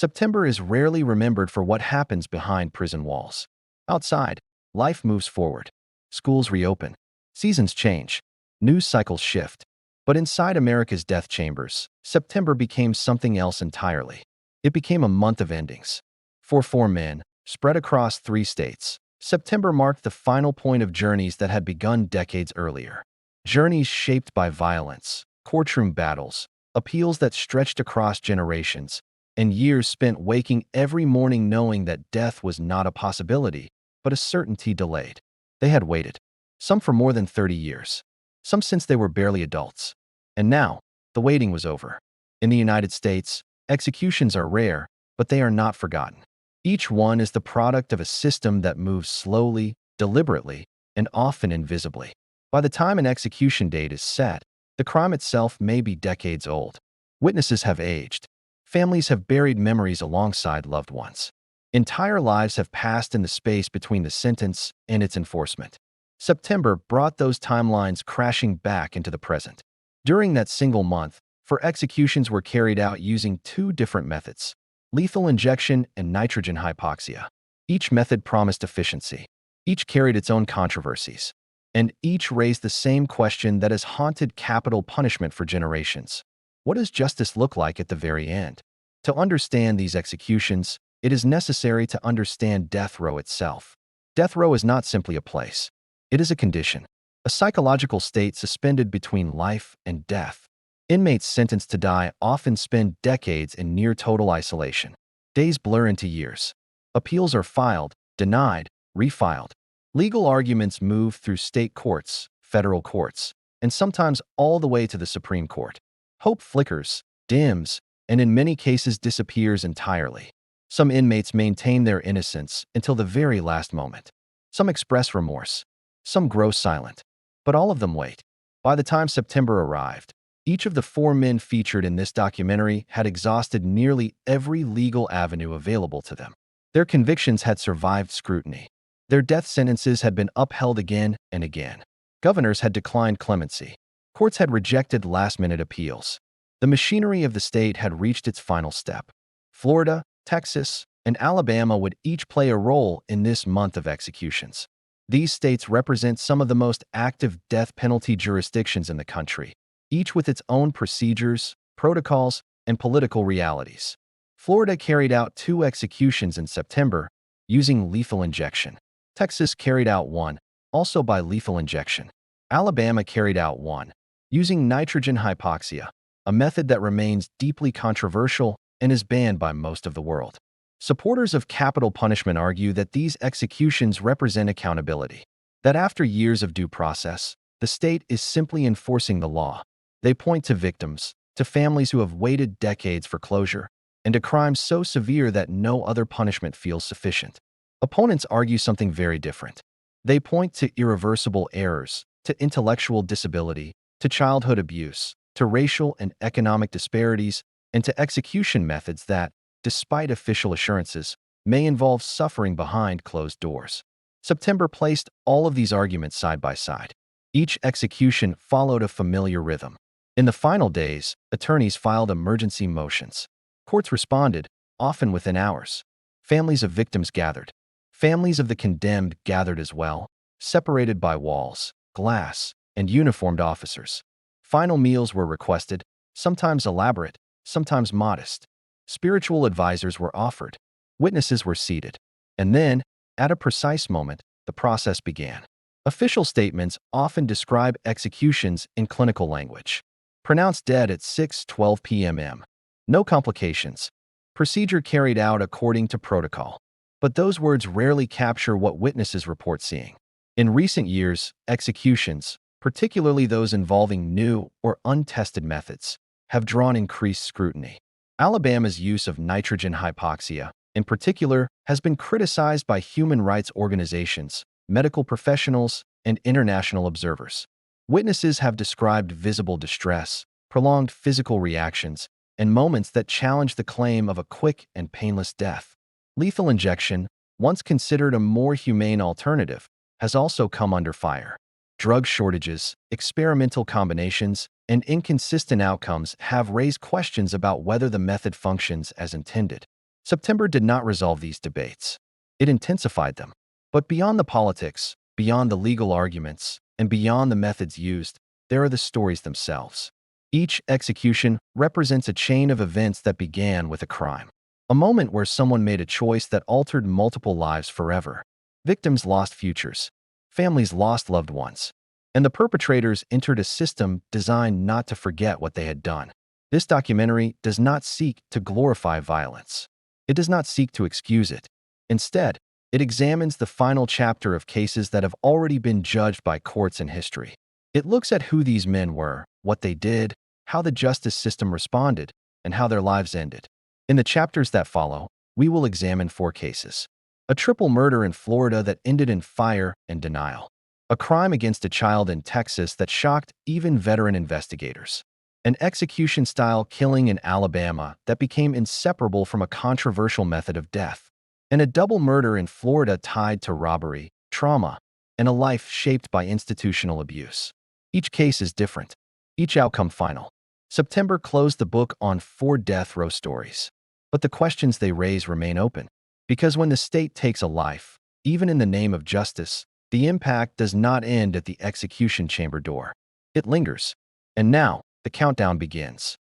September is rarely remembered for what happens behind prison walls. Outside, life moves forward. Schools reopen. Seasons change. News cycles shift. But inside America's death chambers, September became something else entirely. It became a month of endings. For four men, spread across 3 states, September marked the final point of journeys that had begun decades earlier. Journeys shaped by violence, courtroom battles, appeals that stretched across generations, and years spent waking every morning knowing that death was not a possibility, but a certainty delayed. They had waited, some for more than 30 years, some since they were barely adults. And now, the waiting was over. In the United States, executions are rare, but they are not forgotten. Each one is the product of a system that moves slowly, deliberately, and often invisibly. By the time an execution date is set, the crime itself may be decades old. Witnesses have aged. Families have buried memories alongside loved ones. Entire lives have passed in the space between the sentence and its enforcement. September brought those timelines crashing back into the present. During that single month, executions were carried out using 2 different methods: lethal injection and nitrogen hypoxia. Each method promised efficiency. Each carried its own controversies. And each raised the same question that has haunted capital punishment for generations. What does justice look like at the very end? To understand these executions, it is necessary to understand death row itself. Death row is not simply a place. It is a condition, a psychological state suspended between life and death. Inmates sentenced to die often spend decades in near total isolation. Days blur into years. Appeals are filed, denied, refiled. Legal arguments move through state courts, federal courts, and sometimes all the way to the Supreme Court. Hope flickers, dims, and in many cases disappears entirely. Some inmates maintain their innocence until the very last moment. Some express remorse. Some grow silent. But all of them wait. By the time September arrived, each of the 4 men featured in this documentary had exhausted nearly every legal avenue available to them. Their convictions had survived scrutiny. Their death sentences had been upheld again and again. Governors had declined clemency. Courts had rejected last-minute appeals. The machinery of the state had reached its final step. Florida, Texas, and Alabama would each play a role in this month of executions. These states represent some of the most active death penalty jurisdictions in the country, each with its own procedures, protocols, and political realities. Florida carried out 2 executions in September using lethal injection. Texas carried out 1, also by lethal injection. Alabama carried out 1, using nitrogen hypoxia, a method that remains deeply controversial and is banned by most of the world. Supporters of capital punishment argue that these executions represent accountability, that after years of due process, the state is simply enforcing the law. They point to victims, to families who have waited decades for closure, and to crimes so severe that no other punishment feels sufficient. Opponents argue something very different. They point to irreversible errors, to intellectual disability, to childhood abuse, to racial and economic disparities, and to execution methods that, despite official assurances, may involve suffering behind closed doors. September placed all of these arguments side by side. Each execution followed a familiar rhythm. In the final days, attorneys filed emergency motions. Courts responded, often within hours. Families of victims gathered. Families of the condemned gathered as well, separated by walls, glass, and uniformed officers. Final meals were requested, sometimes elaborate, sometimes modest. Spiritual advisors were offered. Witnesses were seated. And then, at a precise moment, the process began. Official statements often describe executions in clinical language. Pronounced dead at 6:12 p.m. No complications. Procedure carried out according to protocol. But those words rarely capture what witnesses report seeing. In recent years, executions, particularly those involving new or untested methods, have drawn increased scrutiny. Alabama's use of nitrogen hypoxia, in particular, has been criticized by human rights organizations, medical professionals, and international observers. Witnesses have described visible distress, prolonged physical reactions, and moments that challenge the claim of a quick and painless death. Lethal injection, once considered a more humane alternative, has also come under fire. Drug shortages, experimental combinations, and inconsistent outcomes have raised questions about whether the method functions as intended. September did not resolve these debates. It intensified them. But beyond the politics, beyond the legal arguments, and beyond the methods used, there are the stories themselves. Each execution represents a chain of events that began with a crime. A moment where someone made a choice that altered multiple lives forever. Victims lost futures. Families lost loved ones. And the perpetrators entered a system designed not to forget what they had done. This documentary does not seek to glorify violence. It does not seek to excuse it. Instead, it examines the final chapter of cases that have already been judged by courts in history. It looks at who these men were, what they did, how the justice system responded, and how their lives ended. In the chapters that follow, we will examine 4 cases. A triple murder in Florida that ended in fire and denial. A crime against a child in Texas that shocked even veteran investigators. An execution-style killing in Alabama that became inseparable from a controversial method of death. And a double murder in Florida tied to robbery, trauma, and a life shaped by institutional abuse. Each case is different. Each outcome final. September closed the book on 4 death row stories. But the questions they raise remain open. Because when the state takes a life, even in the name of justice, the impact does not end at the execution chamber door. It lingers. And now, the countdown begins.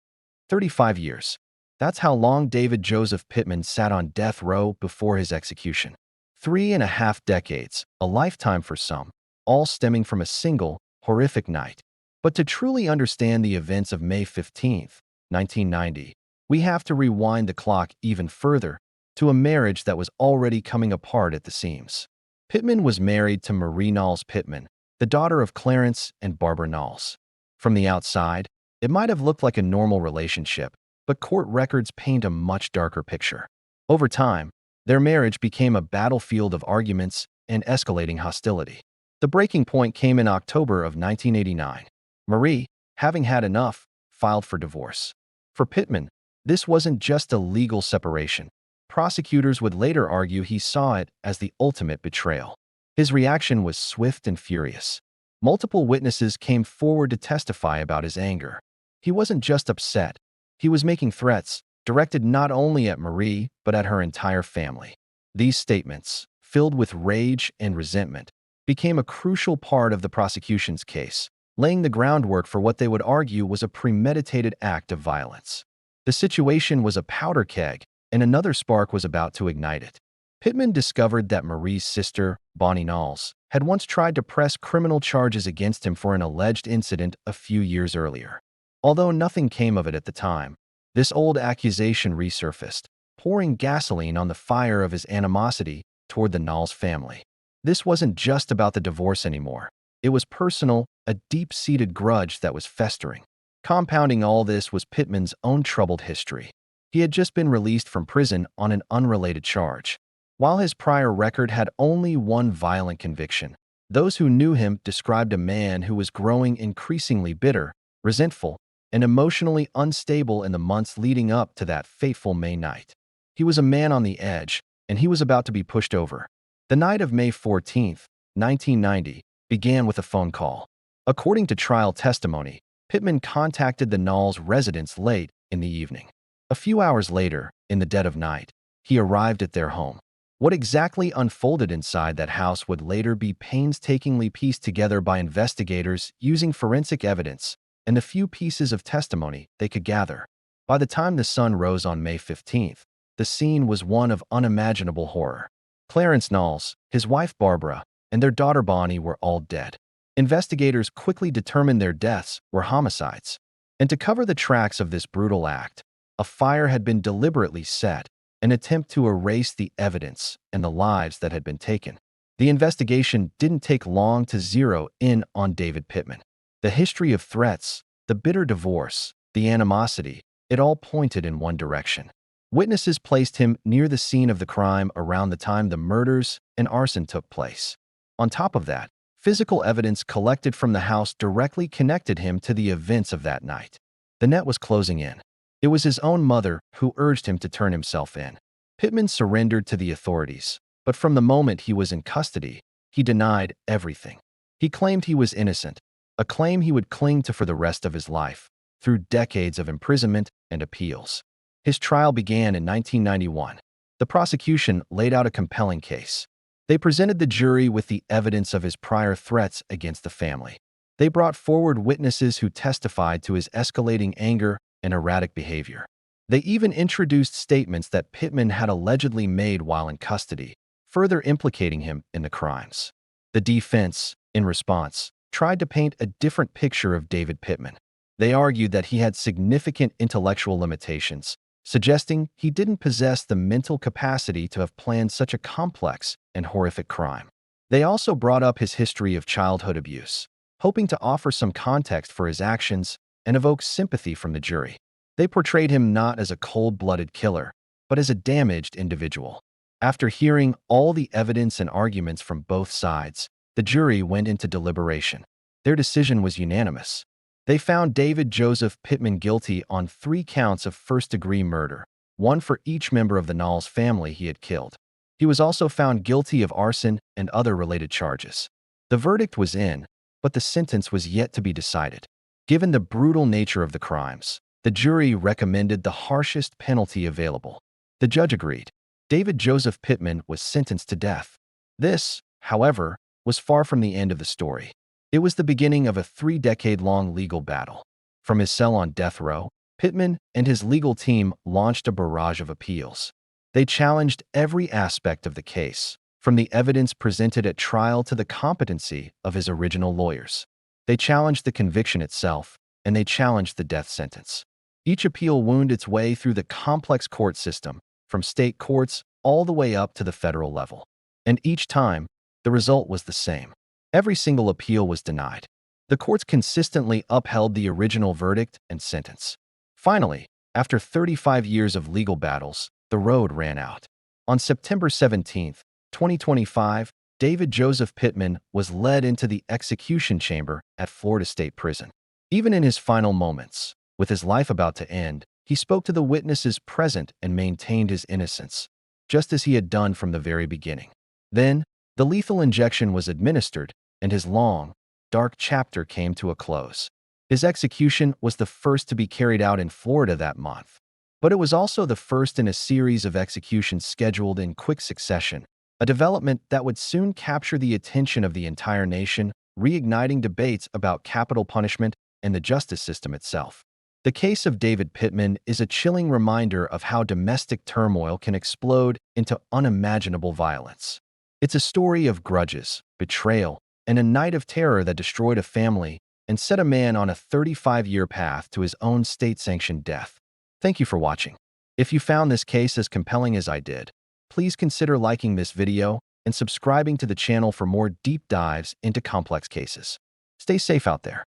35 years. That's how long David Joseph Pittman sat on death row before his execution. 3.5 decades, a lifetime for some, all stemming from a single, horrific night. But to truly understand the events of May 15, 1990, we have to rewind the clock even further, to a marriage that was already coming apart at the seams. Pittman was married to Marie Knowles Pittman, the daughter of Clarence and Barbara Knowles. From the outside, it might have looked like a normal relationship, but court records paint a much darker picture. Over time, their marriage became a battlefield of arguments and escalating hostility. The breaking point came in October of 1989. Marie, having had enough, filed for divorce. For Pittman, this wasn't just a legal separation. Prosecutors would later argue he saw it as the ultimate betrayal. His reaction was swift and furious. Multiple witnesses came forward to testify about his anger. He wasn't just upset. He was making threats, directed not only at Marie, but at her entire family. These statements, filled with rage and resentment, became a crucial part of the prosecution's case, laying the groundwork for what they would argue was a premeditated act of violence. The situation was a powder keg, and another spark was about to ignite it. Pittman discovered that Marie's sister, Bonnie Knowles, had once tried to press criminal charges against him for an alleged incident a few years earlier. Although nothing came of it at the time, this old accusation resurfaced, pouring gasoline on the fire of his animosity toward the Knowles family. This wasn't just about the divorce anymore. It was personal, a deep-seated grudge that was festering. Compounding all this was Pittman's own troubled history. He had just been released from prison on an unrelated charge. While his prior record had only one violent conviction, those who knew him described a man who was growing increasingly bitter, resentful, and emotionally unstable in the months leading up to that fateful May night. He was a man on the edge, and he was about to be pushed over. The night of May 14, 1990, began with a phone call. According to trial testimony, Pittman contacted the Knowles residence late in the evening. A few hours later, in the dead of night, he arrived at their home. What exactly unfolded inside that house would later be painstakingly pieced together by investigators using forensic evidence and the few pieces of testimony they could gather. By the time the sun rose on May 15th, the scene was one of unimaginable horror. Clarence Knowles, his wife Barbara, and their daughter Bonnie were all dead. Investigators quickly determined their deaths were homicides. And to cover the tracks of this brutal act, a fire had been deliberately set, an attempt to erase the evidence and the lives that had been taken. The investigation didn't take long to zero in on David Pittman. The history of threats, the bitter divorce, the animosity, it all pointed in one direction. Witnesses placed him near the scene of the crime around the time the murders and arson took place. On top of that, physical evidence collected from the house directly connected him to the events of that night. The net was closing in. It was his own mother who urged him to turn himself in. Pittman surrendered to the authorities, but from the moment he was in custody, he denied everything. He claimed he was innocent, a claim he would cling to for the rest of his life, through decades of imprisonment and appeals. His trial began in 1991. The prosecution laid out a compelling case. They presented the jury with the evidence of his prior threats against the family. They brought forward witnesses who testified to his escalating anger and erratic behavior. They even introduced statements that Pittman had allegedly made while in custody, further implicating him in the crimes. The defense, in response, tried to paint a different picture of David Pittman. They argued that he had significant intellectual limitations, suggesting he didn't possess the mental capacity to have planned such a complex and horrific crime. They also brought up his history of childhood abuse, hoping to offer some context for his actions and evoke sympathy from the jury. They portrayed him not as a cold-blooded killer, but as a damaged individual. After hearing all the evidence and arguments from both sides, the jury went into deliberation. Their decision was unanimous. They found David Joseph Pittman guilty on 3 counts of first-degree murder, 1 for each member of the Knowles family he had killed. He was also found guilty of arson and other related charges. The verdict was in, but the sentence was yet to be decided. Given the brutal nature of the crimes, the jury recommended the harshest penalty available. The judge agreed. David Joseph Pittman was sentenced to death. This, however, was far from the end of the story. It was the beginning of a 3-decade-long legal battle. From his cell on death row, Pittman and his legal team launched a barrage of appeals. They challenged every aspect of the case, from the evidence presented at trial to the competency of his original lawyers. They challenged the conviction itself, and they challenged the death sentence. Each appeal wound its way through the complex court system, from state courts all the way up to the federal level. And each time, the result was the same. Every single appeal was denied. The courts consistently upheld the original verdict and sentence. Finally, after 35 years of legal battles, the road ran out. On September 17, 2025, David Joseph Pittman was led into the execution chamber at Florida State Prison. Even in his final moments, with his life about to end, he spoke to the witnesses present and maintained his innocence, just as he had done from the very beginning. Then, the lethal injection was administered, and his long, dark chapter came to a close. His execution was the first to be carried out in Florida that month, but it was also the first in a series of executions scheduled in quick succession, a development that would soon capture the attention of the entire nation, reigniting debates about capital punishment and the justice system itself. The case of David Pittman is a chilling reminder of how domestic turmoil can explode into unimaginable violence. It's a story of grudges, betrayal, and a night of terror that destroyed a family and set a man on a 35-year path to his own state-sanctioned death. Thank you for watching. If you found this case as compelling as I did, please consider liking this video and subscribing to the channel for more deep dives into complex cases. Stay safe out there.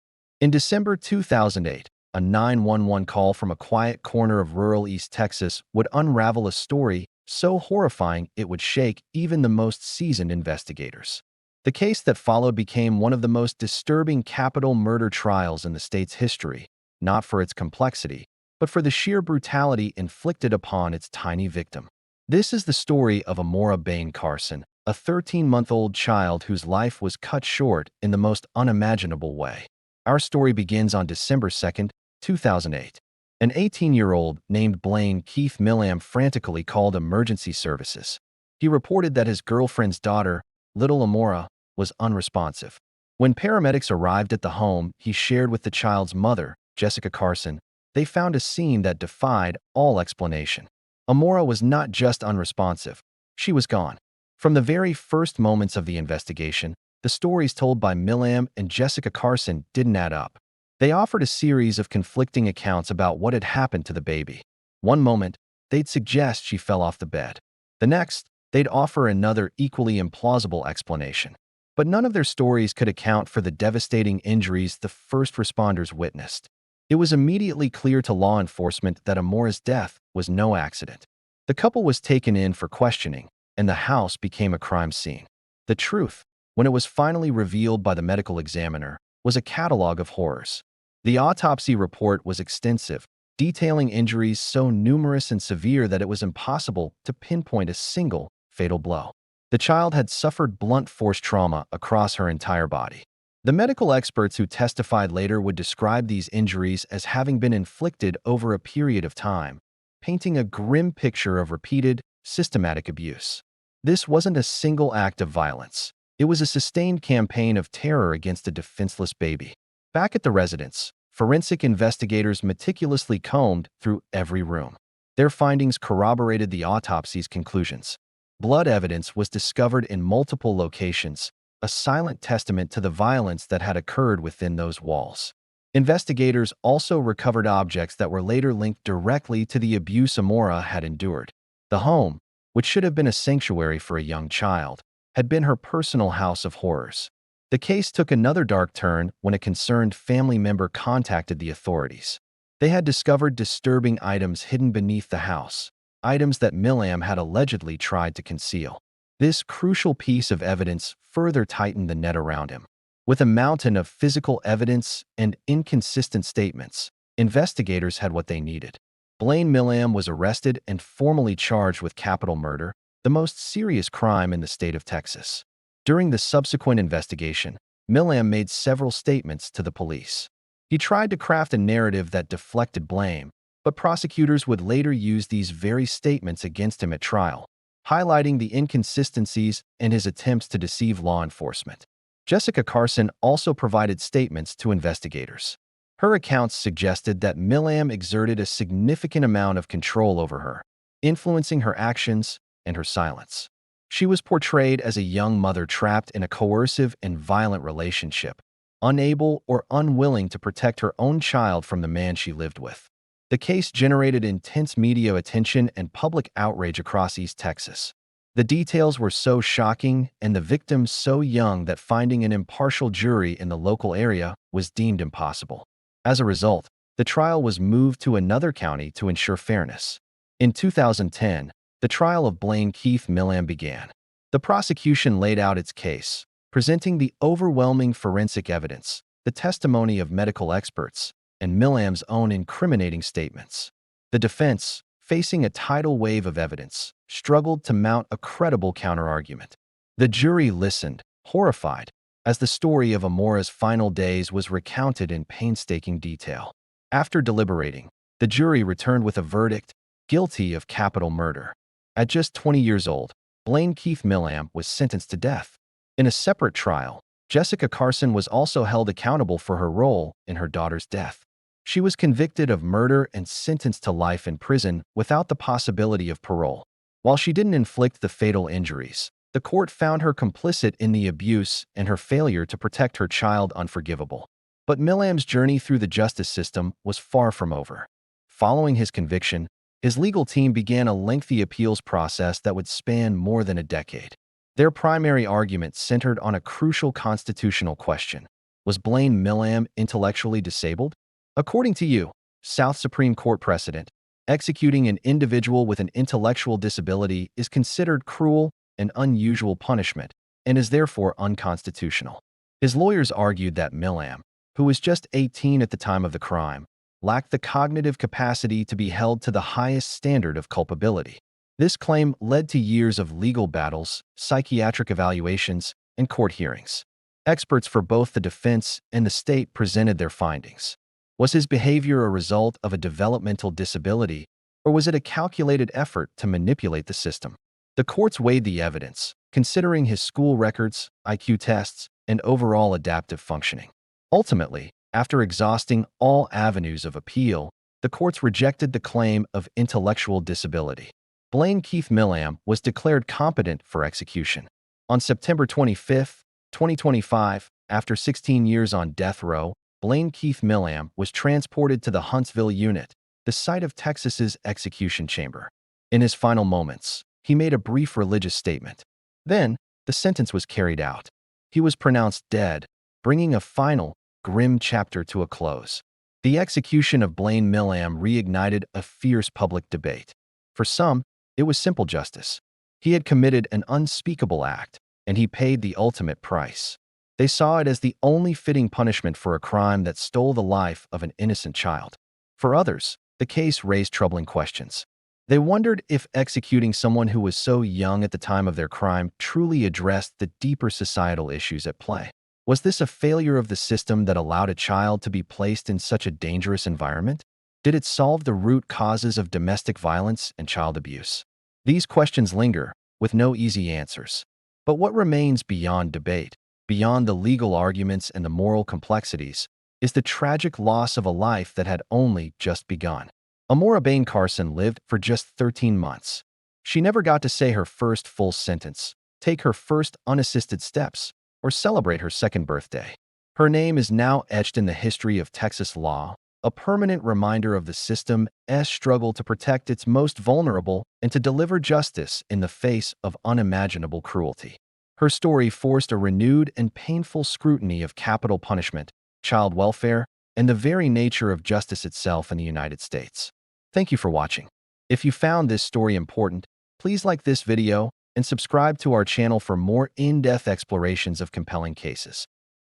In December 2008, a 911 call from a quiet corner of rural East Texas would unravel a story so horrifying it would shake even the most seasoned investigators. The case that followed became one of the most disturbing capital murder trials in the state's history, not for its complexity, but for the sheer brutality inflicted upon its tiny victim. This is the story of Amora Bain Carson, a 13-month-old child whose life was cut short in the most unimaginable way. Our story begins on December 2, 2008. An 18-year-old named Blaine Keith Millam frantically called emergency services. He reported that his girlfriend's daughter, little Amora, was unresponsive. When paramedics arrived at the home he shared with the child's mother, Jessica Carson, they found a scene that defied all explanation. Amora was not just unresponsive, she was gone. From the very first moments of the investigation, the stories told by Millam and Jessica Carson didn't add up. They offered a series of conflicting accounts about what had happened to the baby. One moment, they'd suggest she fell off the bed. The next, they'd offer another equally implausible explanation. But none of their stories could account for the devastating injuries the first responders witnessed. It was immediately clear to law enforcement that Amora's death was no accident. The couple was taken in for questioning, and the house became a crime scene. The truth, when it was finally revealed by the medical examiner, was a catalog of horrors. The autopsy report was extensive, detailing injuries so numerous and severe that it was impossible to pinpoint a single fatal blow. The child had suffered blunt force trauma across her entire body. The medical experts who testified later would describe these injuries as having been inflicted over a period of time, painting a grim picture of repeated, systematic abuse. This wasn't a single act of violence. It was a sustained campaign of terror against a defenseless baby. Back at the residence, forensic investigators meticulously combed through every room. Their findings corroborated the autopsy's conclusions. Blood evidence was discovered in multiple locations, a silent testament to the violence that had occurred within those walls. Investigators also recovered objects that were later linked directly to the abuse Amora had endured. The home, which should have been a sanctuary for a young child, had been her personal house of horrors. The case took another dark turn when a concerned family member contacted the authorities. They had discovered disturbing items hidden beneath the house, items that Millam had allegedly tried to conceal. This crucial piece of evidence further tightened the net around him. With a mountain of physical evidence and inconsistent statements, investigators had what they needed. Blaine Millam was arrested and formally charged with capital murder, the most serious crime in the state of Texas. During the subsequent investigation, Millam made several statements to the police. He tried to craft a narrative that deflected blame, but prosecutors would later use these very statements against him at trial, highlighting the inconsistencies and his attempts to deceive law enforcement. Jessica Carson also provided statements to investigators. Her accounts suggested that Millam exerted a significant amount of control over her, influencing her actions and her silence. She was portrayed as a young mother trapped in a coercive and violent relationship, unable or unwilling to protect her own child from the man she lived with. The case generated intense media attention and public outrage across East Texas. The details were so shocking and the victims so young that finding an impartial jury in the local area was deemed impossible. As a result, the trial was moved to another county to ensure fairness. In 2010, the trial of Blaine Keith Millam began. The prosecution laid out its case, presenting the overwhelming forensic evidence, the testimony of medical experts, and Millam's own incriminating statements. The defense, facing a tidal wave of evidence, struggled to mount a credible counterargument. The jury listened, horrified, as the story of Amora's final days was recounted in painstaking detail. After deliberating, the jury returned with a verdict, guilty of capital murder. At just 20 years old, Blaine Keith Millam was sentenced to death. In a separate trial, Jessica Carson was also held accountable for her role in her daughter's death. She was convicted of murder and sentenced to life in prison without the possibility of parole. While she didn't inflict the fatal injuries, the court found her complicit in the abuse and her failure to protect her child unforgivable. But Millam's journey through the justice system was far from over. Following his conviction, his legal team began a lengthy appeals process that would span more than a decade. Their primary argument centered on a crucial constitutional question. Was Blaine Millam intellectually disabled? According to South Supreme Court precedent, executing an individual with an intellectual disability is considered cruel and unusual punishment and is therefore unconstitutional. His lawyers argued that Millam, who was just 18 at the time of the crime, lacked the cognitive capacity to be held to the highest standard of culpability. This claim led to years of legal battles, psychiatric evaluations, and court hearings. Experts for both the defense and the state presented their findings. Was his behavior a result of a developmental disability, or was it a calculated effort to manipulate the system? The courts weighed the evidence, considering his school records, IQ tests, and overall adaptive functioning. Ultimately, after exhausting all avenues of appeal, the courts rejected the claim of intellectual disability. Blaine Keith Millam was declared competent for execution. On September 25, 2025, after 16 years on death row, Blaine Keith Millam was transported to the Huntsville unit, the site of Texas's execution chamber. In his final moments, he made a brief religious statement. Then, the sentence was carried out. He was pronounced dead, bringing a final, grim chapter to a close. The execution of Blaine Millam reignited a fierce public debate. For some, it was simple justice. He had committed an unspeakable act, and he paid the ultimate price. They saw it as the only fitting punishment for a crime that stole the life of an innocent child. For others, the case raised troubling questions. They wondered if executing someone who was so young at the time of their crime truly addressed the deeper societal issues at play. Was this a failure of the system that allowed a child to be placed in such a dangerous environment? Did it solve the root causes of domestic violence and child abuse? These questions linger, with no easy answers. But what remains beyond debate, beyond the legal arguments and the moral complexities, is the tragic loss of a life that had only just begun. Amora Bain Carson lived for just 13 months. She never got to say her first full sentence, take her first unassisted steps, or celebrate her second birthday. Her name is now etched in the history of Texas law, a permanent reminder of the system's struggle to protect its most vulnerable and to deliver justice in the face of unimaginable cruelty. Her story forced a renewed and painful scrutiny of capital punishment, child welfare, and the very nature of justice itself in the United States. Thank you for watching. If you found this story important, please like this video and subscribe to our channel for more in-depth explorations of compelling cases.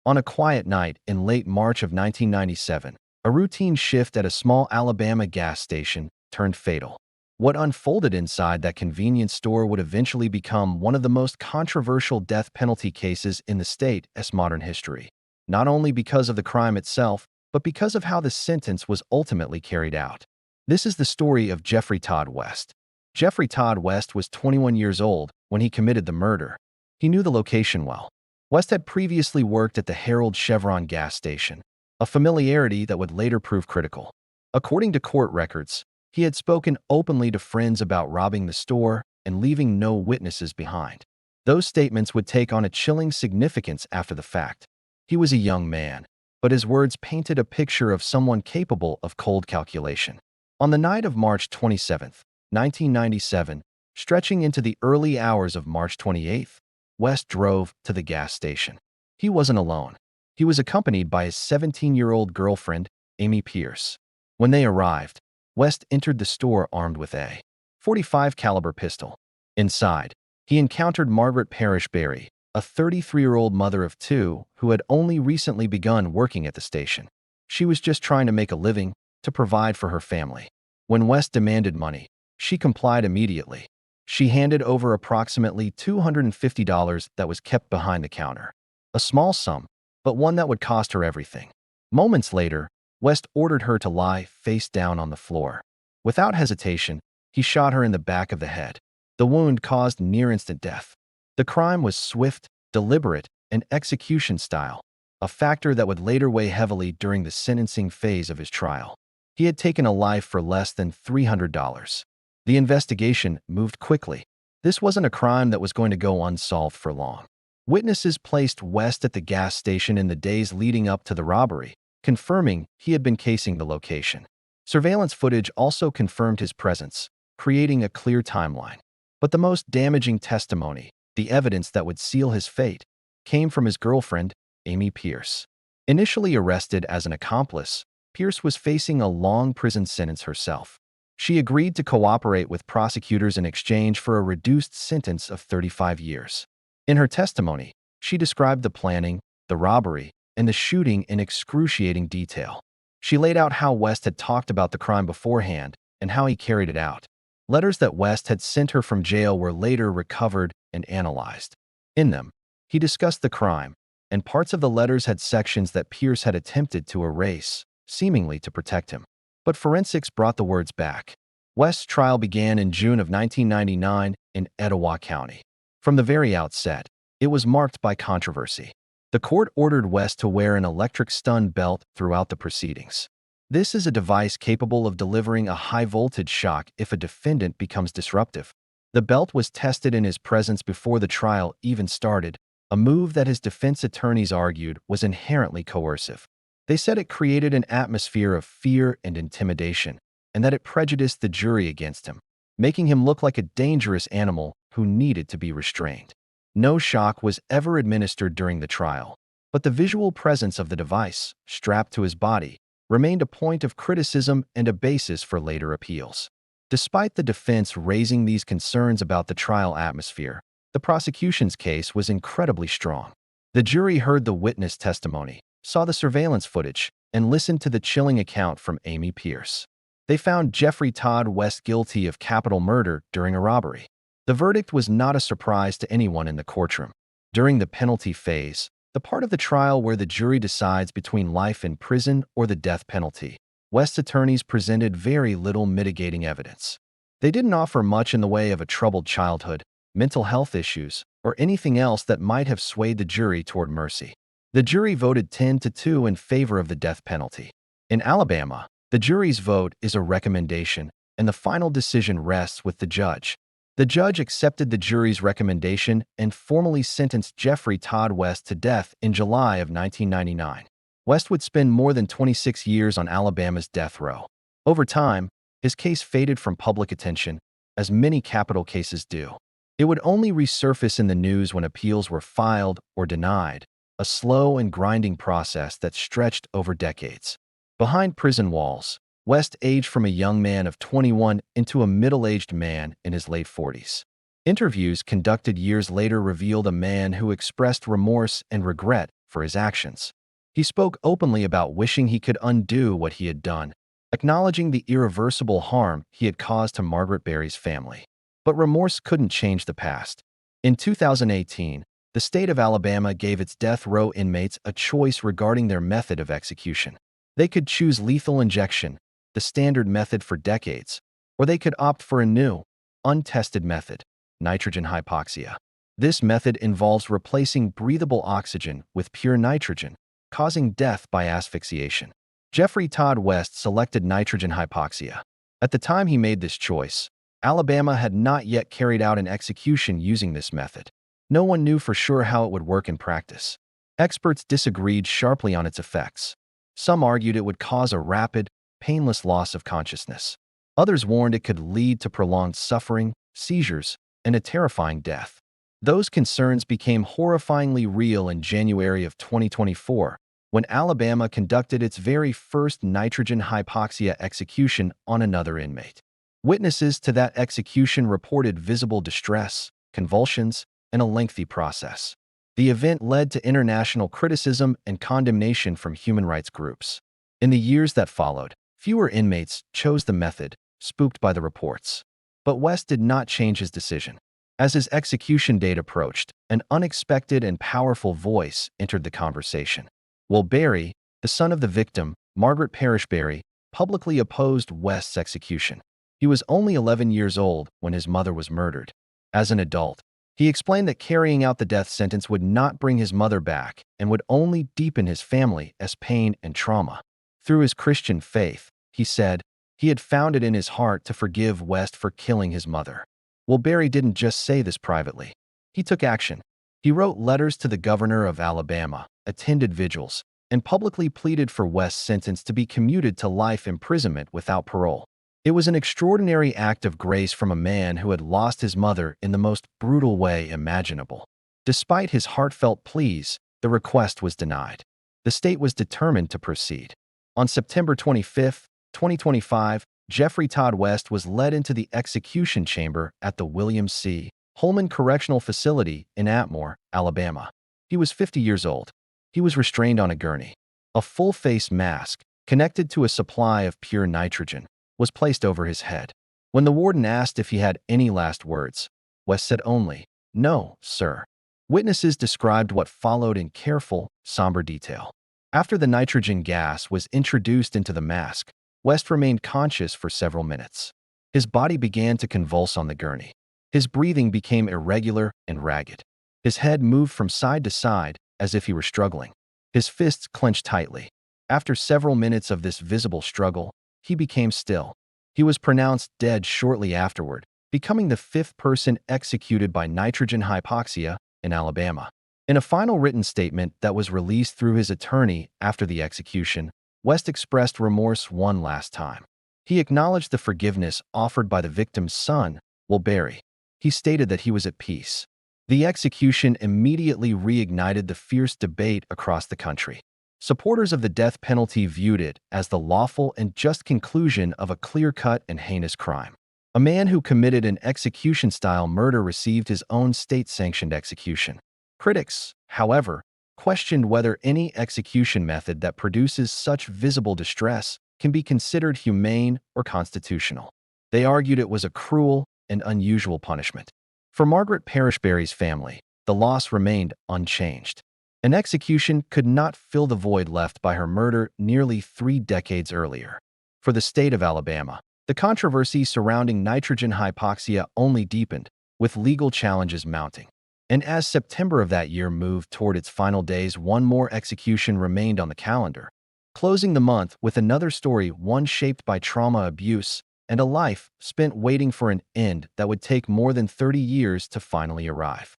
On a quiet night in late March of 1997, a routine shift at a small Alabama gas station turned fatal. What unfolded inside that convenience store would eventually become one of the most controversial death penalty cases in the state's modern history, not only because of the crime itself, but because of how the sentence was ultimately carried out. This is the story of Jeffrey Todd West. Jeffrey Todd West was 21 years old when he committed the murder. He knew the location well. West had previously worked at the Harold Chevron gas station, a familiarity that would later prove critical. According to court records, he had spoken openly to friends about robbing the store and leaving no witnesses behind. Those statements would take on a chilling significance after the fact. He was a young man, but his words painted a picture of someone capable of cold calculation. On the night of March 27, 1997, stretching into the early hours of March 28th, West drove to the gas station. He wasn't alone. He was accompanied by his 17-year-old girlfriend, Amy Pierce. When they arrived, West entered the store armed with a .45 caliber pistol. Inside, he encountered Margaret Parrish Berry, a 33-year-old mother of two who had only recently begun working at the station. She was just trying to make a living, to provide for her family. When West demanded money, she complied immediately. She handed over approximately $250 that was kept behind the counter. A small sum, but one that would cost her everything. Moments later, West ordered her to lie face down on the floor. Without hesitation, he shot her in the back of the head. The wound caused near-instant death. The crime was swift, deliberate, and execution-style, a factor that would later weigh heavily during the sentencing phase of his trial. He had taken a life for less than $300. The investigation moved quickly. This wasn't a crime that was going to go unsolved for long. Witnesses placed West at the gas station in the days leading up to the robbery, confirming he had been casing the location. Surveillance footage also confirmed his presence, creating a clear timeline. But the most damaging testimony, the evidence that would seal his fate, came from his girlfriend, Amy Pierce. Initially arrested as an accomplice, Pierce was facing a long prison sentence herself. She agreed to cooperate with prosecutors in exchange for a reduced sentence of 35 years. In her testimony, she described the planning, the robbery, and the shooting in excruciating detail. She laid out how West had talked about the crime beforehand and how he carried it out. Letters that West had sent her from jail were later recovered and analyzed. In them, he discussed the crime, and parts of the letters had sections that Pierce had attempted to erase, seemingly to protect him. But forensics brought the words back. West's trial began in June of 1999 in Etowah County. From the very outset, it was marked by controversy. The court ordered West to wear an electric stun belt throughout the proceedings. This is a device capable of delivering a high-voltage shock if a defendant becomes disruptive. The belt was tested in his presence before the trial even started, a move that his defense attorneys argued was inherently coercive. They said it created an atmosphere of fear and intimidation, and that it prejudiced the jury against him, making him look like a dangerous animal who needed to be restrained. No shock was ever administered during the trial, but the visual presence of the device, strapped to his body, remained a point of criticism and a basis for later appeals. Despite the defense raising these concerns about the trial atmosphere, the prosecution's case was incredibly strong. The jury heard the witness testimony, saw the surveillance footage, and listened to the chilling account from Amy Pierce. They found Jeffrey Todd West guilty of capital murder during a robbery. The verdict was not a surprise to anyone in the courtroom. During the penalty phase, the part of the trial where the jury decides between life in prison or the death penalty, West's attorneys presented very little mitigating evidence. They didn't offer much in the way of a troubled childhood, mental health issues, or anything else that might have swayed the jury toward mercy. The jury voted 10-2 in favor of the death penalty. In Alabama, the jury's vote is a recommendation, and the final decision rests with the judge. The judge accepted the jury's recommendation and formally sentenced Jeffrey Todd West to death in July of 1999. West would spend more than 26 years on Alabama's death row. Over time, his case faded from public attention, as many capital cases do. It would only resurface in the news when appeals were filed or denied, a slow and grinding process that stretched over decades. Behind prison walls, West aged from a young man of 21 into a middle-aged man in his late 40s. Interviews conducted years later revealed a man who expressed remorse and regret for his actions. He spoke openly about wishing he could undo what he had done, acknowledging the irreversible harm he had caused to Margaret Berry's family. But remorse couldn't change the past. In 2018, the state of Alabama gave its death row inmates a choice regarding their method of execution. They could choose lethal injection, the standard method for decades, or they could opt for a new, untested method, nitrogen hypoxia. This method involves replacing breathable oxygen with pure nitrogen, causing death by asphyxiation. Jeffrey Todd West selected nitrogen hypoxia. At the time he made this choice, Alabama had not yet carried out an execution using this method. No one knew for sure how it would work in practice. Experts disagreed sharply on its effects. Some argued it would cause a rapid, painless loss of consciousness. Others warned it could lead to prolonged suffering, seizures, and a terrifying death. Those concerns became horrifyingly real in January of 2024, when Alabama conducted its very first nitrogen hypoxia execution on another inmate. Witnesses to that execution reported visible distress, convulsions, and a lengthy process. The event led to international criticism and condemnation from human rights groups. In the years that followed, fewer inmates chose the method, spooked by the reports. But West did not change his decision. As his execution date approached, an unexpected and powerful voice entered the conversation. Will Berry, the son of the victim, Margaret Parrish Berry, publicly opposed West's execution. He was only 11 years old when his mother was murdered. As an adult, he explained that carrying out the death sentence would not bring his mother back and would only deepen his family's pain and trauma. Through his Christian faith, he said, he had found it in his heart to forgive West for killing his mother. Well, Berry didn't just say this privately. He took action. He wrote letters to the governor of Alabama, attended vigils, and publicly pleaded for West's sentence to be commuted to life imprisonment without parole. It was an extraordinary act of grace from a man who had lost his mother in the most brutal way imaginable. Despite his heartfelt pleas, the request was denied. The state was determined to proceed. On September 25, 2025, Jeffrey Todd West was led into the execution chamber at the William C. Holman Correctional Facility in Atmore, Alabama. He was 50 years old. He was restrained on a gurney. A full-face mask, connected to a supply of pure nitrogen, was placed over his head. When the warden asked if he had any last words, West said only, "No, sir." Witnesses described what followed in careful, somber detail. After the nitrogen gas was introduced into the mask, West remained conscious for several minutes. His body began to convulse on the gurney. His breathing became irregular and ragged. His head moved from side to side as if he were struggling. His fists clenched tightly. After several minutes of this visible struggle, he became still. He was pronounced dead shortly afterward, becoming the fifth person executed by nitrogen hypoxia in Alabama. In a final written statement that was released through his attorney after the execution, West expressed remorse one last time. He acknowledged the forgiveness offered by the victim's son, Will Berry. He stated that he was at peace. The execution immediately reignited the fierce debate across the country. Supporters of the death penalty viewed it as the lawful and just conclusion of a clear-cut and heinous crime. A man who committed an execution-style murder received his own state-sanctioned execution. Critics, however, questioned whether any execution method that produces such visible distress can be considered humane or constitutional. They argued it was a cruel and unusual punishment. For Margaret Parrish Berry's family, the loss remained unchanged. An execution could not fill the void left by her murder nearly 3 decades earlier. For the state of Alabama, The controversy surrounding nitrogen hypoxia only deepened, with legal challenges mounting. And as September of that year moved toward its final days, one more execution remained on the calendar, closing the month with another story, one shaped by trauma, abuse, and a life spent waiting for an end that would take more than 30 years to finally arrive.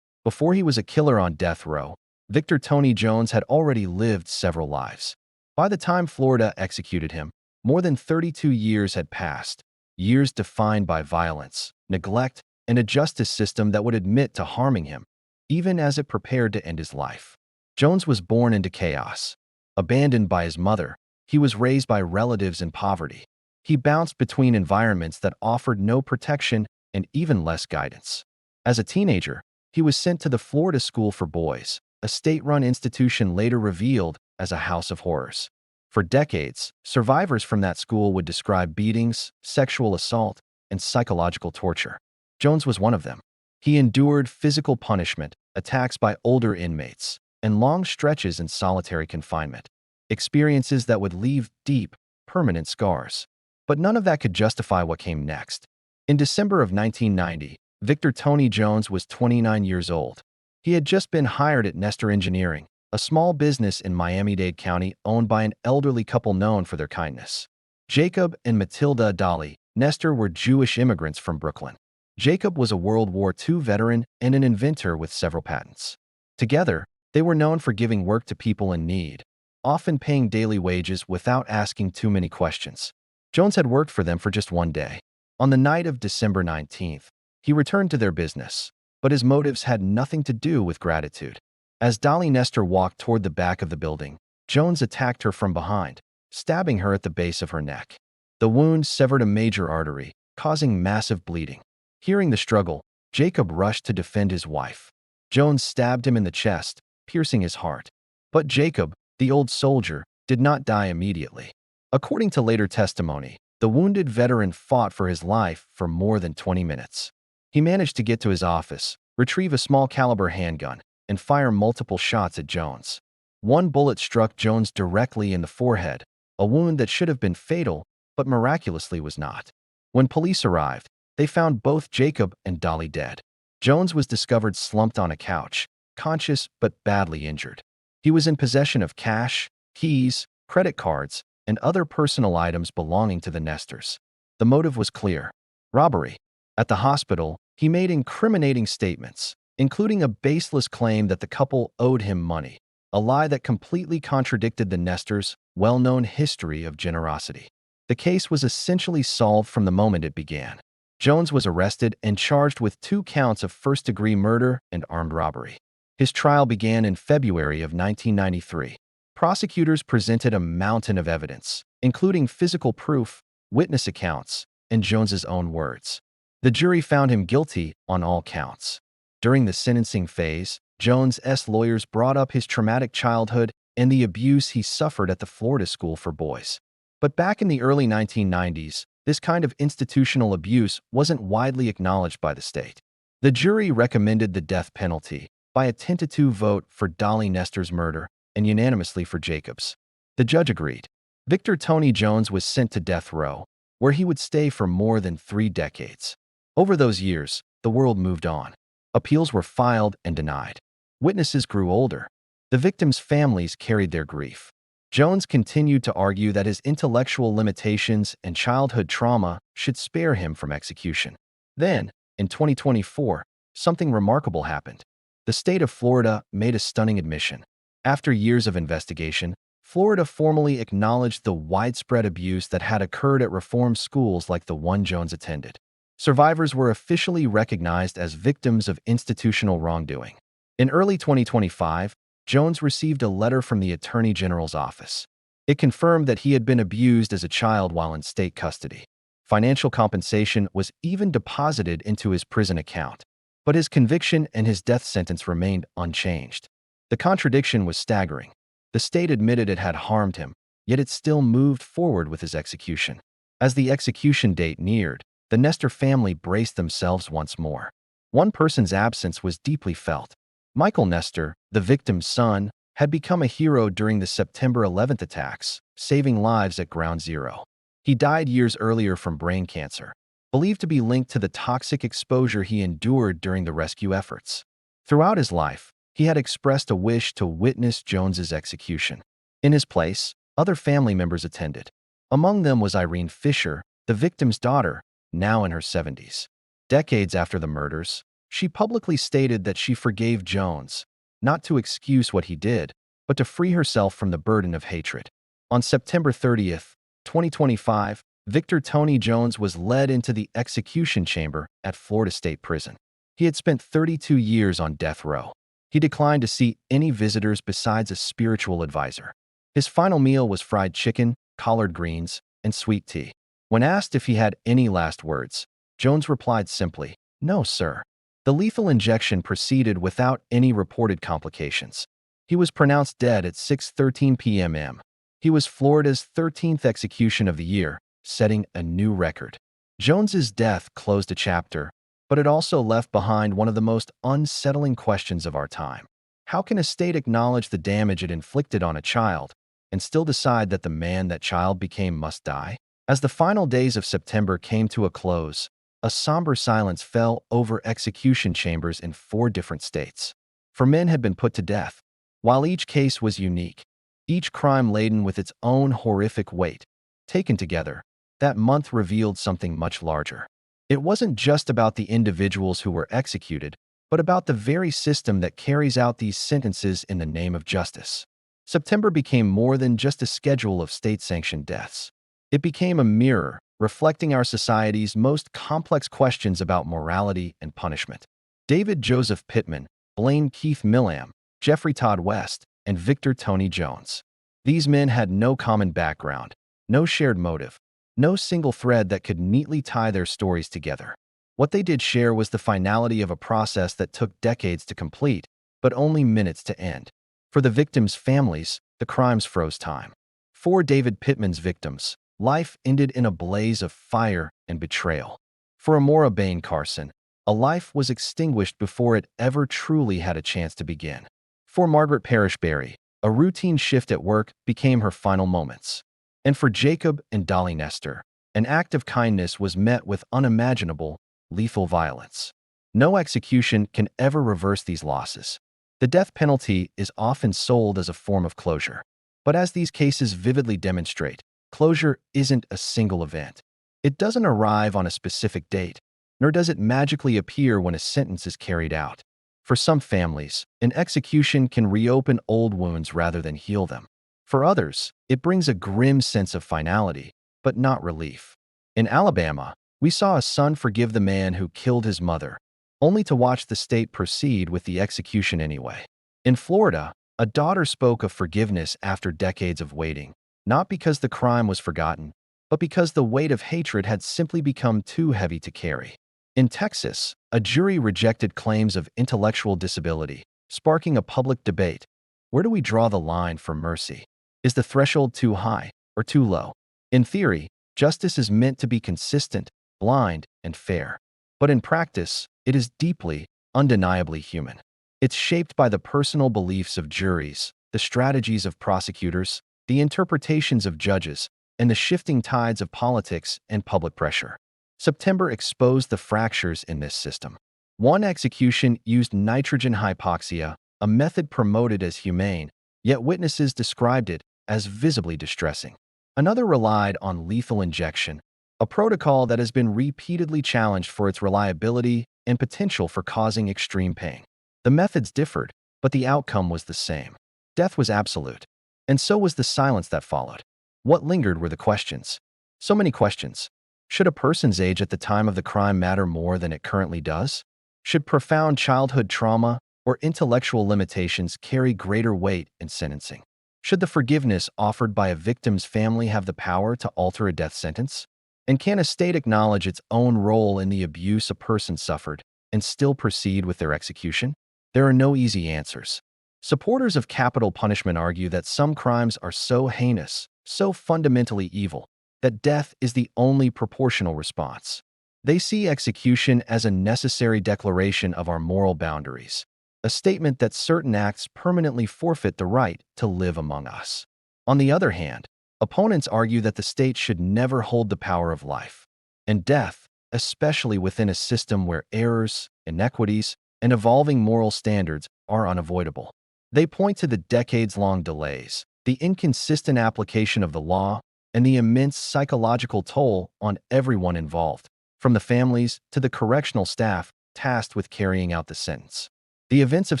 Before he was a killer on death row, Victor Tony Jones had already lived several lives. By the time Florida executed him, more than 32 years had passed, years defined by violence, neglect, and a justice system that would admit to harming him, even as it prepared to end his life. Jones was born into chaos. Abandoned by his mother, he was raised by relatives in poverty. He bounced between environments that offered no protection and even less guidance. As a teenager, he was sent to the Florida School for Boys, a state-run institution later revealed as a house of horrors. For decades, survivors from that school would describe beatings, sexual assault, and psychological torture. Jones was one of them. He endured physical punishment, attacks by older inmates, and long stretches in solitary confinement, experiences that would leave deep, permanent scars. But none of that could justify what came next. In December of 1990, Victor Tony Jones was 29 years old. He had just been hired at Nestor Engineering, a small business in Miami-Dade County owned by an elderly couple known for their kindness. Jacob and Matilda Dolly Nestor were Jewish immigrants from Brooklyn. Jacob was a World War II veteran and an inventor with several patents. Together, they were known for giving work to people in need, often paying daily wages without asking too many questions. Jones had worked for them for just one day. On the night of December 19th, he returned to their business, but his motives had nothing to do with gratitude. As Dolly Nestor walked toward the back of the building, Jones attacked her from behind, stabbing her at the base of her neck. The wound severed a major artery, causing massive bleeding. Hearing the struggle, Jacob rushed to defend his wife. Jones stabbed him in the chest, piercing his heart. But Jacob, the old soldier, did not die immediately. According to later testimony, the wounded veteran fought for his life for more than 20 minutes. He managed to get to his office, retrieve a small-caliber handgun, and fire multiple shots at Jones. One bullet struck Jones directly in the forehead, a wound that should have been fatal, but miraculously was not. When police arrived, they found both Jacob and Dolly dead. Jones was discovered slumped on a couch, conscious but badly injured. He was in possession of cash, keys, credit cards, and other personal items belonging to the Nestors. The motive was clear: robbery. At the hospital, he made incriminating statements, including a baseless claim that the couple owed him money, a lie that completely contradicted the Nestors' well-known history of generosity. The case was essentially solved from the moment it began. Jones was arrested and charged with 2 counts of first-degree murder and armed robbery. His trial began in February of 1993. Prosecutors presented a mountain of evidence, including physical proof, witness accounts, and Jones's own words. The jury found him guilty on all counts. During the sentencing phase, Jones's lawyers brought up his traumatic childhood and the abuse he suffered at the Florida School for Boys. But back in the early 1990s, this kind of institutional abuse wasn't widely acknowledged by the state. The jury recommended the death penalty by a 10-2 vote for Dolly Nestor's murder and unanimously for Jacob's. The judge agreed. Victor Tony Jones was sent to death row, where he would stay for more than 3 decades. Over those years, the world moved on. Appeals were filed and denied. Witnesses grew older. The victims' families carried their grief. Jones continued to argue that his intellectual limitations and childhood trauma should spare him from execution. Then, in 2024, something remarkable happened. The state of Florida made a stunning admission. After years of investigation, Florida formally acknowledged the widespread abuse that had occurred at reform schools like the one Jones attended. Survivors were officially recognized as victims of institutional wrongdoing. In early 2025, Jones received a letter from the Attorney General's office. It confirmed that he had been abused as a child while in state custody. Financial compensation was even deposited into his prison account, but his conviction and his death sentence remained unchanged. The contradiction was staggering. The state admitted it had harmed him, yet it still moved forward with his execution. As the execution date neared, the Nestor family braced themselves once more. One person's absence was deeply felt. Michael Nestor, the victim's son, had become a hero during the September 11th attacks, saving lives at Ground Zero. He died years earlier from brain cancer, believed to be linked to the toxic exposure he endured during the rescue efforts. Throughout his life, he had expressed a wish to witness Jones's execution. In his place, other family members attended. Among them was Irene Fisher, the victim's daughter, now in her 70s. Decades after the murders, she publicly stated that she forgave Jones, not to excuse what he did, but to free herself from the burden of hatred. On September 30th, 2025, Victor Tony Jones was led into the execution chamber at Florida State Prison. He had spent 32 years on death row. He declined to see any visitors besides a spiritual advisor. His final meal was fried chicken, collard greens, and sweet tea. When asked if he had any last words, Jones replied simply, "No, sir." The lethal injection proceeded without any reported complications. He was pronounced dead at 6:13 p.m. He was Florida's 13th execution of the year, setting a new record. Jones's death closed a chapter, but it also left behind one of the most unsettling questions of our time. How can a state acknowledge the damage it inflicted on a child and still decide that the man that child became must die? As the final days of September came to a close, a somber silence fell over execution chambers in 4 different states. 4 men had been put to death. While each case was unique, each crime laden with its own horrific weight, taken together, that month revealed something much larger. It wasn't just about the individuals who were executed, but about the very system that carries out these sentences in the name of justice. September became more than just a schedule of state-sanctioned deaths. It became a mirror, reflecting our society's most complex questions about morality and punishment. David Joseph Pittman, Blaine Keith Millam, Jeffrey Todd West, and Victor Tony Jones. These men had no common background, no shared motive, no single thread that could neatly tie their stories together. What they did share was the finality of a process that took decades to complete, but only minutes to end. For the victims' families, the crimes froze time. For David Pittman's victims, life ended in a blaze of fire and betrayal. For Amora Bain Carson, a life was extinguished before it ever truly had a chance to begin. For Margaret Parrish Berry, a routine shift at work became her final moments. And for Jacob and Dolly Nestor, an act of kindness was met with unimaginable, lethal violence. No execution can ever reverse these losses. The death penalty is often sold as a form of closure. But as these cases vividly demonstrate, closure isn't a single event. It doesn't arrive on a specific date, nor does it magically appear when a sentence is carried out. For some families, an execution can reopen old wounds rather than heal them. For others, it brings a grim sense of finality, but not relief. In Alabama, we saw a son forgive the man who killed his mother, only to watch the state proceed with the execution anyway. In Florida, a daughter spoke of forgiveness after decades of waiting, not because the crime was forgotten, but because the weight of hatred had simply become too heavy to carry. In Texas, a jury rejected claims of intellectual disability, sparking a public debate. Where do we draw the line for mercy? Is the threshold too high or too low? In theory, justice is meant to be consistent, blind, and fair. But in practice, it is deeply, undeniably human. It's shaped by the personal beliefs of juries, the strategies of prosecutors, the interpretations of judges, and the shifting tides of politics and public pressure. September exposed the fractures in this system. One execution used nitrogen hypoxia, a method promoted as humane, yet witnesses described it as visibly distressing. Another relied on lethal injection, a protocol that has been repeatedly challenged for its reliability and potential for causing extreme pain. The methods differed, but the outcome was the same. Death was absolute, and so was the silence that followed. What lingered were the questions. So many questions. Should a person's age at the time of the crime matter more than it currently does? Should profound childhood trauma or intellectual limitations carry greater weight in sentencing? Should the forgiveness offered by a victim's family have the power to alter a death sentence? And can a state acknowledge its own role in the abuse a person suffered and still proceed with their execution? There are no easy answers. Supporters of capital punishment argue that some crimes are so heinous, so fundamentally evil, that death is the only proportional response. They see execution as a necessary declaration of our moral boundaries, a statement that certain acts permanently forfeit the right to live among us. On the other hand, Opponents argue that the state should never hold the power of life and death, especially within a system where errors, inequities, and evolving moral standards are unavoidable. They point to the decades-long delays, the inconsistent application of the law, and the immense psychological toll on everyone involved, from the families to the correctional staff tasked with carrying out the sentence. The events of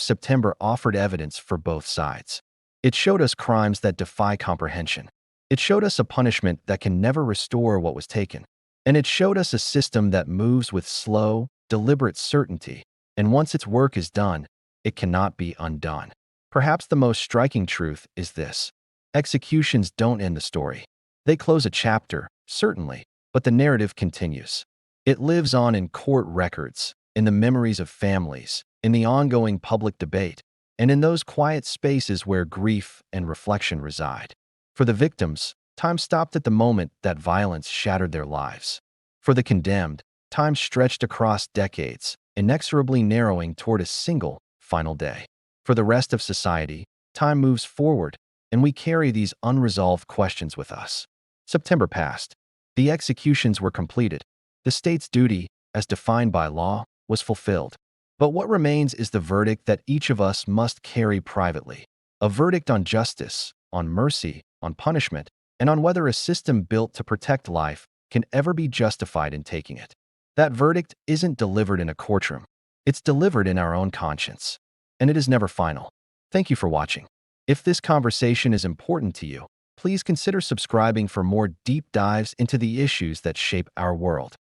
September offered evidence for both sides. It showed us crimes that defy comprehension. It showed us a punishment that can never restore what was taken. And it showed us a system that moves with slow, deliberate certainty, and once its work is done, it cannot be undone. Perhaps the most striking truth is this: executions don't end the story. They close a chapter, certainly, but the narrative continues. It lives on in court records, in the memories of families, in the ongoing public debate, and in those quiet spaces where grief and reflection reside. For the victims, time stopped at the moment that violence shattered their lives. For the condemned, time stretched across decades, inexorably narrowing toward a single, final day. For the rest of society, time moves forward, and we carry these unresolved questions with us. September passed. The executions were completed. The state's duty, as defined by law, was fulfilled. But what remains is the verdict that each of us must carry privately. A verdict on justice, on mercy, on punishment, and on whether a system built to protect life can ever be justified in taking it. That verdict isn't delivered in a courtroom. It's delivered in our own conscience. And it is never final. Thank you for watching. If this conversation is important to you, please consider subscribing for more deep dives into the issues that shape our world.